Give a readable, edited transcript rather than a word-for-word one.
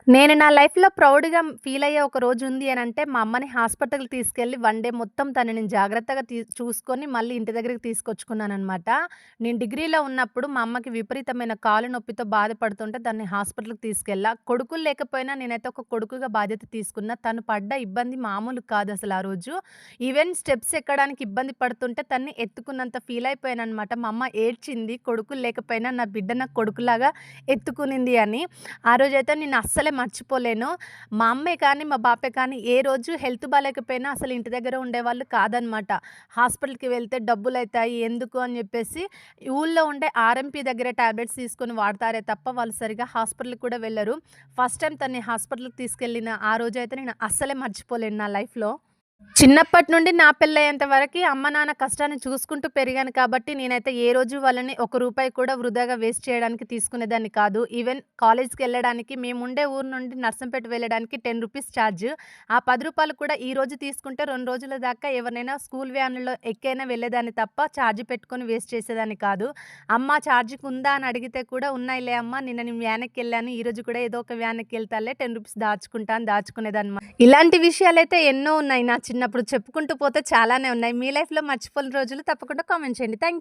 నేను నా లైఫ్‌లో ప్రౌడ్‌గా ఫీల్ అయ్యే ఒక రోజు ఉంది అనంటే, మా అమ్మని హాస్పిటల్‌కి తీసుకెళ్ళి వన్ డే మొత్తం తనని జాగ్రత్తగా చూసుకొని మళ్ళీ ఇంటి దగ్గరికి తీసుకొచ్చుకున్నాననమాట. నేను డిగ్రీలో ఉన్నప్పుడు మా అమ్మకి విపరీతమైన కాలు నొప్పితో బాధపడుతుంటే తనని హాస్పిటల్‌కి తీసుకెళ్ళా. కొడుకులు లేకపోయినా నేనైతే ఒక కొడుకుగా బాధ్యత తీసుకున్నా. తను పడ్డ ఇబ్బంది మామూలు కాదసలు ఆ రోజు. ఈవెన్ స్టెప్స్ ఎక్కడానికి ఇబ్బంది పడుతుంటే తనని ఎత్తుకున్నంత ఫీల్ అయిపోయాననమాట. మా అమ్మ ఏడ్చింది. కొడుకులు లేకపోయినా నా బిడ్డ నాకు కొడుకులాగా ఎత్తుకునింది అని. ఆ రోజైతే నేను అస్సలే మర్చిపోలేను. మా అమ్మే కానీ, మా బాపే కానీ ఏ రోజు హెల్త్ బాలేకపోయినా అసలు ఇంటి దగ్గర ఉండేవాళ్ళు కాదనమాట. హాస్పిటల్‌కి వెళ్తే డబ్బులైతాయి ఎందుకు అని జెప్పేసి ఊళ్ళో ఉండే ఆర్ఎంపీ దగ్గర టాబ్లెట్స్ తీసుకొని వాడతారే తప్ప వాళ్ళు సరిగ్గా హాస్పిటల్‌కి కూడా వెళ్లరు. ఫస్ట్ టైమ్ తనని హాస్పిటల్‌కి తీసుకెళ్ళిన ఆ రోజైతే నేను అస్సలే మర్చిపోలేను నా లైఫ్‌లో. చిన్నప్పటి నుండి నా పెళ్ళయ్యేంత వరకి అమ్మ, నాన్న కష్టాన్ని చూసుకుంటూ పెరిగాను కాబట్టి, నేనైతే ఏ రోజు వాళ్ళని ఒక రూపాయి కూడా వృధాగా వేస్ట్ చేయడానికి తీసుకునేదాన్ని కాదు. ఈవెన్ కాలేజ్‌కెళ్ళడానికి మేముండే ఊరు నుండి నర్సంపేట వెళ్ళడానికి రూ. 10 ఛార్జ్. ఆ రూ. 10 కూడా ఈ రోజు తీసుకుంటే 2 రోజుల దాకా ఎవరినైనా స్కూల్ వ్యాన్‌లో ఎక్కైనా వెళ్ళేదాన్ని తప్ప ఛార్జ్ పెట్టుకొని వేస్ట్ చేసేదాన్ని కాదు. అమ్మ ఛార్జ్‌కుందా అని అడిగితే కూడా, "ఉన్నాయిలే అమ్మ నిన్న నేను వ్యాన్‌కెళ్ళాను. ఈరోజు కూడా ఏదో ఒక వ్యాన్‌కెళ్తాలే రూ. 10 దాచుకుంటా" అని దాచుకునేదాన్నమాట. ఇలాంటి విషయాలైతే ఎన్నో ఉన్నాయి నా చిన్నప్పుడు చెప్పుకుంటూ పోతే చాలానే ఉన్నాయి. మీ లైఫ్‌లో మర్చిపోని రోజులు తప్పకుండా కామెంట్ చేయండి. Thank you.